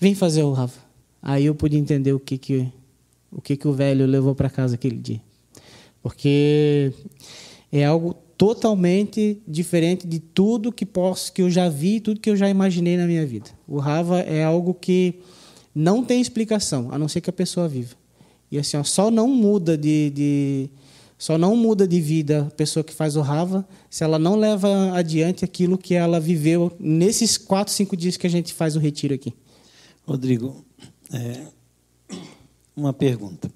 Vim fazer o Rava. Aí eu pude entender o que o velho levou para casa aquele dia. Porque é algo totalmente diferente de tudo que eu já vi, tudo que eu já imaginei na minha vida. O Rava é algo que não tem explicação, a não ser que a pessoa viva. E assim, só não muda de vida a pessoa que faz o Rava se ela não leva adiante aquilo que ela viveu nesses 4, 5 dias que a gente faz o retiro aqui. Rodrigo, uma pergunta,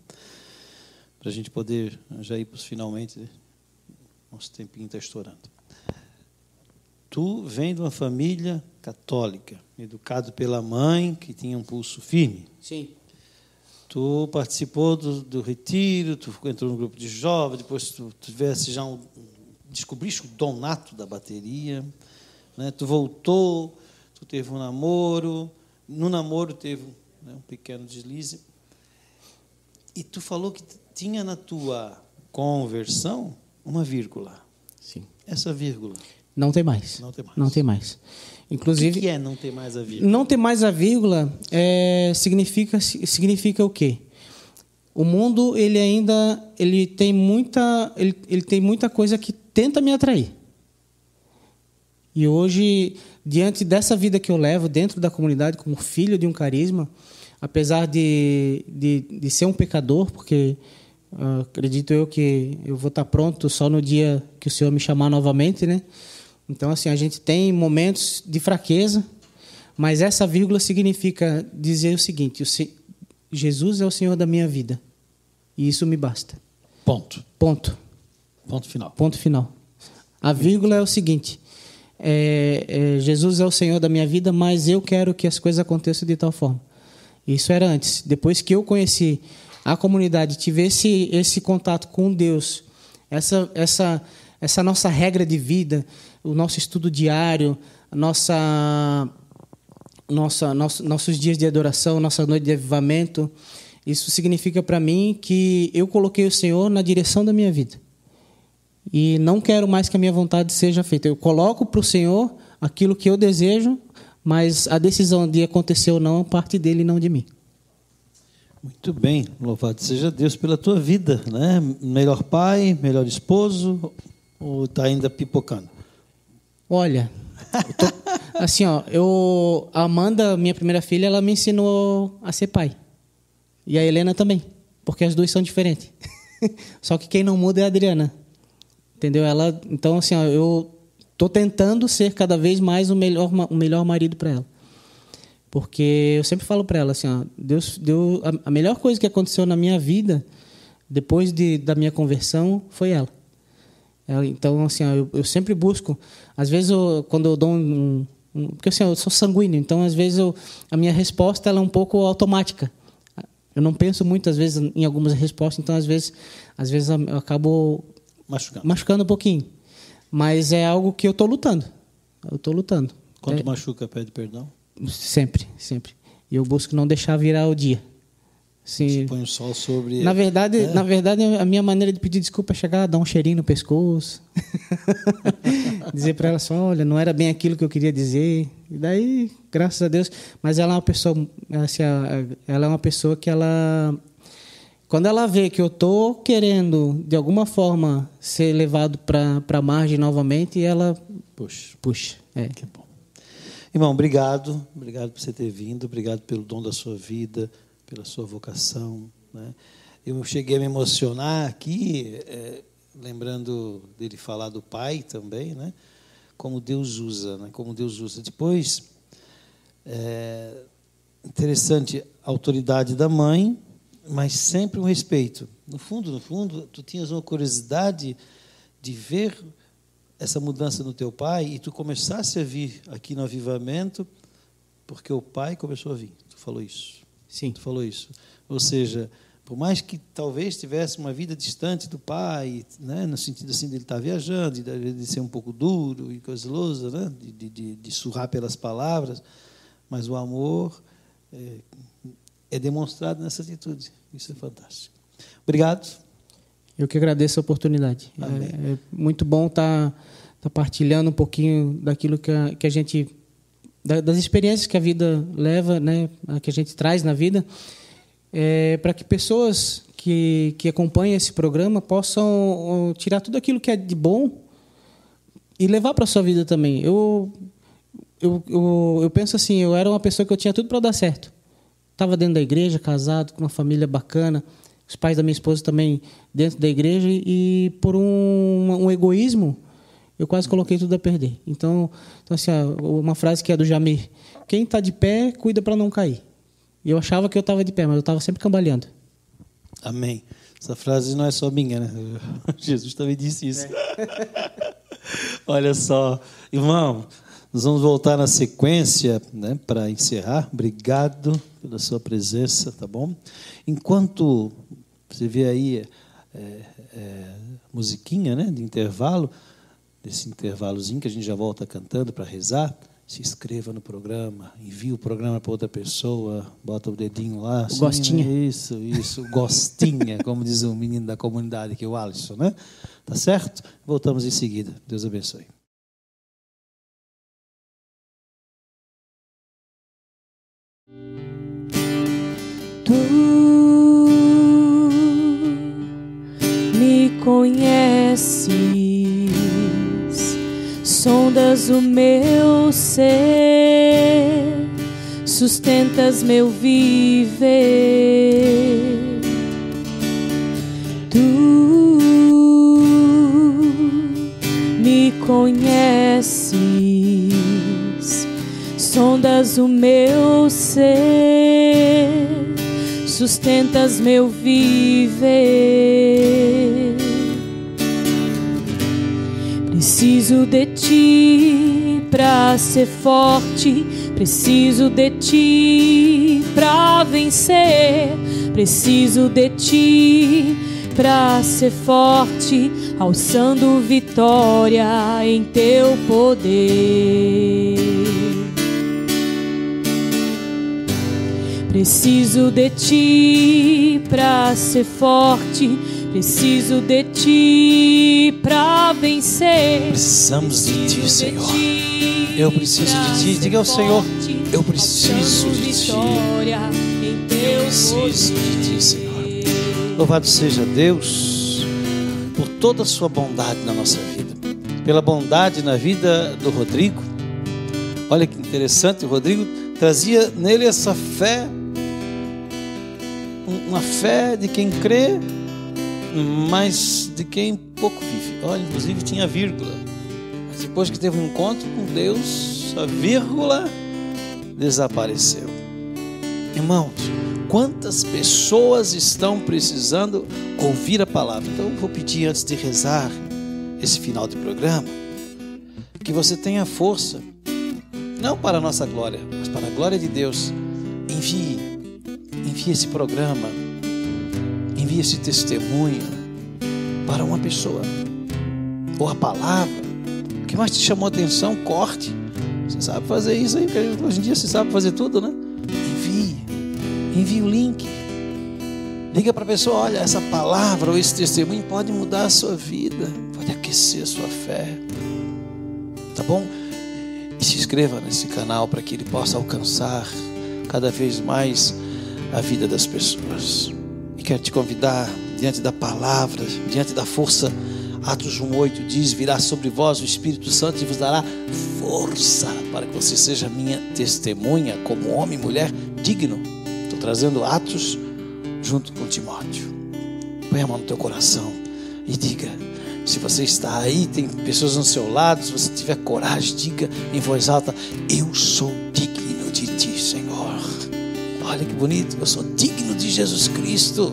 para a gente poder já ir para os finalmente, nosso tempinho está estourando. Tu vem de uma família católica, educado pela mãe, que tinha um pulso firme. Sim. Tu participou do retiro, tu entrou no grupo de jovens, depois tu tivesse já descobriste o dom nato da bateria, né? Tu voltou, tu teve um namoro, no namoro teve um pequeno deslize, e tu falou que tinha na tua conversão uma vírgula. Sim. Essa vírgula não tem mais. Não tem mais. Inclusive, o que é não ter mais a vírgula? Não ter mais a vírgula significa o quê? O mundo ele tem muita coisa que tenta me atrair. E hoje, diante dessa vida que eu levo dentro da comunidade como filho de um carisma, apesar de ser um pecador, porque acredito eu que eu vou estar pronto só no dia que o Senhor me chamar novamente, né? Então, assim, a gente tem momentos de fraqueza, mas essa vírgula significa dizer o seguinte: Jesus é o Senhor da minha vida, e isso me basta. Ponto. Ponto final. A vírgula é o seguinte: Jesus é o Senhor da minha vida, mas eu quero que as coisas aconteçam de tal forma. Isso era antes. Depois que eu conheci a comunidade, tive esse contato com Deus, essa nossa regra de vida, o nosso estudo diário, nossos dias de adoração, nossa noite de avivamento, isso significa para mim que eu coloquei o Senhor na direção da minha vida. E não quero mais que a minha vontade seja feita. Eu coloco para o Senhor aquilo que eu desejo, mas a decisão de acontecer ou não parte dele e não de mim. Muito bem, louvado seja Deus pela tua vida, né? Melhor pai, melhor esposo, ou está ainda pipocando? Olha, assim, a Amanda, minha primeira filha, ela me ensinou a ser pai. E a Helena também, porque as duas são diferentes. Só que quem não muda é a Adriana. Entendeu? Então, assim, eu tô tentando ser cada vez mais o melhor marido para ela. Porque eu sempre falo para ela assim, ó, Deus deu a melhor coisa que aconteceu na minha vida depois da minha conversão foi ela. Então, assim, ó, eu sempre busco. Às vezes, quando eu dou porque assim, eu sou sanguíneo, então às vezes a minha resposta ela é um pouco automática. Eu não penso muitas vezes em algumas respostas, então às vezes eu acabo machucando um pouquinho. Mas é algo que eu estou lutando. Quando machuca, pede perdão? Sempre. E eu busco não deixar virar o dia. Você põe o sol sobre... Na verdade, a minha maneira de pedir desculpa é chegar, dar um cheirinho no pescoço. Dizer para ela assim, olha, não era bem aquilo que eu queria dizer. E daí, graças a Deus... Mas ela é uma pessoa... Assim, ela é uma pessoa que ela... Quando ela vê que eu estou querendo, de alguma forma, ser levado para a margem novamente, ela puxa. Que bom. Irmão, obrigado. Obrigado por você ter vindo. Obrigado pelo dom da sua vida, pela sua vocação, né? Eu cheguei a me emocionar aqui, lembrando dele falar do pai também, né? Como Deus usa, né? Como Deus usa. Depois, interessante, a autoridade da mãe, mas sempre um respeito. No fundo, tu tinhas uma curiosidade de ver essa mudança no teu pai e tu começasse a vir aqui no avivamento porque o pai começou a vir. Tu falou isso. Sim. Tu falou isso. Ou seja, por mais que talvez tivesse uma vida distante do pai, né, no sentido assim de ele estar viajando, de ser um pouco duro e coisoso, né, de surrar pelas palavras, mas o amor é demonstrado nessa atitude. Isso é fantástico. Obrigado. Eu que agradeço a oportunidade. É muito bom estar partilhando um pouquinho daquilo que a gente... das experiências que a vida leva, né, que a gente traz na vida, para que pessoas que acompanham esse programa possam tirar tudo aquilo que é de bom e levar para a sua vida também. Eu penso assim, eu era uma pessoa que eu tinha tudo para dar certo. Estava dentro da igreja, casado, com uma família bacana, os pais da minha esposa também dentro da igreja, e por um egoísmo, eu quase coloquei tudo a perder. Então assim, uma frase que é do Jamir: quem está de pé, cuida para não cair. E eu achava que eu estava de pé, mas eu estava sempre cambaleando. Amém. Essa frase não é só minha, né? Jesus também disse isso. Olha só, irmão, nós vamos voltar na sequência, né, para encerrar. Obrigado pela sua presença, tá bom? Enquanto você vê aí musiquinha, né, de intervalo, desse intervalozinho que a gente já volta cantando para rezar, se inscreva no programa, envie o programa para outra pessoa, bota o dedinho lá. Assim, gostinha. Né? Isso, gostinha, como diz o menino da comunidade aqui, o Alisson, né? Tá certo? Voltamos em seguida. Deus abençoe. Tu me conheces, sondas o meu ser, sustentas meu viver. Tu me conheces, sondas o meu ser, sustentas meu viver. Preciso de ti pra ser forte, preciso de ti pra vencer, preciso de ti pra ser forte, alçando vitória em teu poder. Preciso de ti pra ser forte, preciso de ti pra vencer. Precisamos de ti, Senhor. Eu preciso de ti. Diga ao Senhor: eu preciso de ti. Eu preciso de ti, Senhor. Louvado seja Deus por toda a sua bondade na nossa vida, pela bondade na vida do Rodrigo. Olha que interessante, o Rodrigo trazia nele essa fé, uma fé de quem crê, mas de quem pouco vive. Olha, inclusive tinha vírgula. Mas depois que teve um encontro com Deus, a vírgula desapareceu. Irmãos, quantas pessoas estão precisando ouvir a palavra? Então eu vou pedir, antes de rezar esse final de programa, que você tenha força, não para a nossa glória, mas para a glória de Deus. Envie esse programa, envie esse testemunho para uma pessoa, ou a palavra, o que mais te chamou a atenção, corte. Você sabe fazer isso aí, porque hoje em dia você sabe fazer tudo, né? Envie o link, liga para a pessoa, olha, essa palavra ou esse testemunho pode mudar a sua vida, pode aquecer a sua fé, tá bom? E se inscreva nesse canal para que ele possa alcançar cada vez mais a vida das pessoas. E quero te convidar, diante da palavra, diante da força. Atos 1:8 diz: virá sobre vós o Espírito Santo e vos dará força para que você seja minha testemunha como homem e mulher digno. Estou trazendo Atos junto com Timóteo. Põe a mão no teu coração e diga. Se você está aí, tem pessoas ao seu lado, se você tiver coragem, diga em voz alta: eu sou digno de ti, Senhor. Olha que bonito, eu sou digno de Jesus Cristo,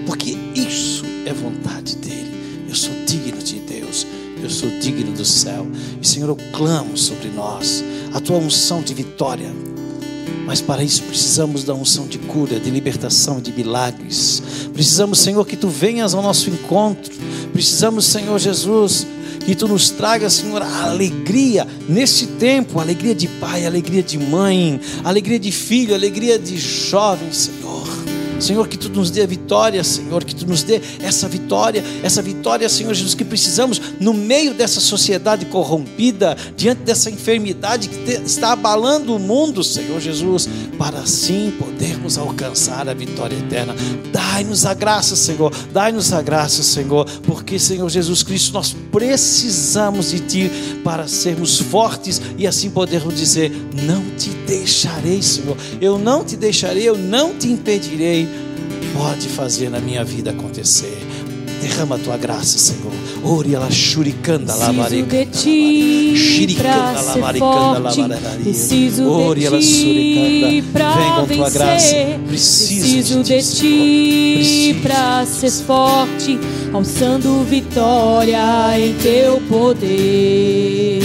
porque isso é vontade dele. Eu sou digno de Deus, eu sou digno do céu. E Senhor, eu clamo sobre nós a tua unção de vitória. Mas para isso precisamos da unção de cura, de libertação, de milagres. Precisamos, Senhor, que tu venhas ao nosso encontro. Precisamos, Senhor Jesus, que tu nos traga, Senhor, a alegria neste tempo, a alegria de pai, a alegria de mãe, a alegria de filho, a alegria de jovem, Senhor. Senhor, que tu nos dê a vitória, Senhor, que tu nos dê essa vitória, Senhor Jesus, que precisamos no meio dessa sociedade corrompida, diante dessa enfermidade que está abalando o mundo, Senhor Jesus, para assim podermos alcançar a vitória eterna. Dai-nos a graça, Senhor, porque, Senhor Jesus Cristo, nós precisamos de ti para sermos fortes e assim podermos dizer: não te deixarei, Senhor, eu não te deixarei, eu não te impedirei. Pode fazer na minha vida acontecer. Derrama a tua graça, Senhor. Ori ela shuricanda la Preciso de ti pra ser forte. Preciso de ti pra vencer. Preciso de ti pra ser forte, alçando vitória em teu poder.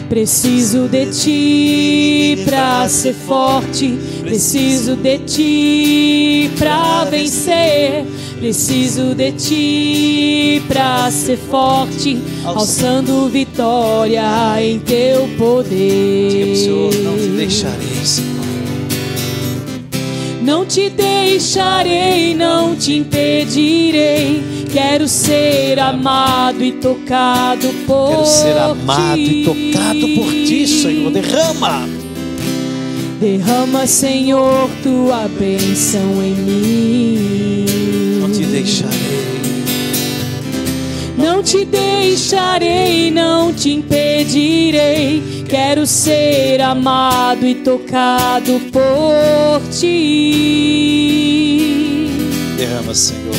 Preciso de ti pra ser forte. Preciso de ti pra vencer. Preciso de ti pra ser forte, alçando vitória em teu poder. Diga pro Senhor: não te deixarei, Senhor. Não te deixarei, não te impedirei. Quero ser amado e tocado por ti. Quero ser amado e tocado por ti, Senhor. Derrama, Senhor, tua bênção em mim. Não te deixarei. Não te deixarei, não te impedirei. Quero ser amado e tocado por ti. Derrama, Senhor.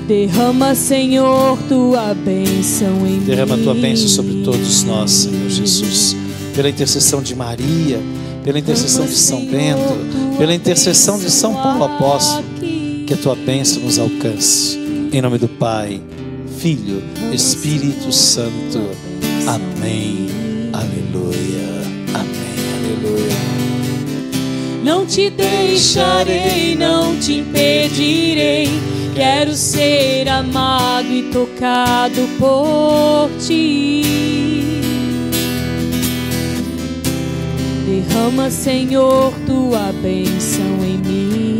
Derrama, Senhor, tua bênção em mim. Derrama a tua bênção sobre todos nós, Senhor Jesus. Pela intercessão de Maria, pela intercessão de São Bento, pela intercessão de São Paulo Apóstolo, que a tua bênção nos alcance. Em nome do Pai, Filho, Espírito Santo. Amém. Aleluia. Amém. Aleluia. Não te deixarei, não te impedirei. Quero ser amado e tocado por ti. Derrama, Senhor, tua bênção em mim.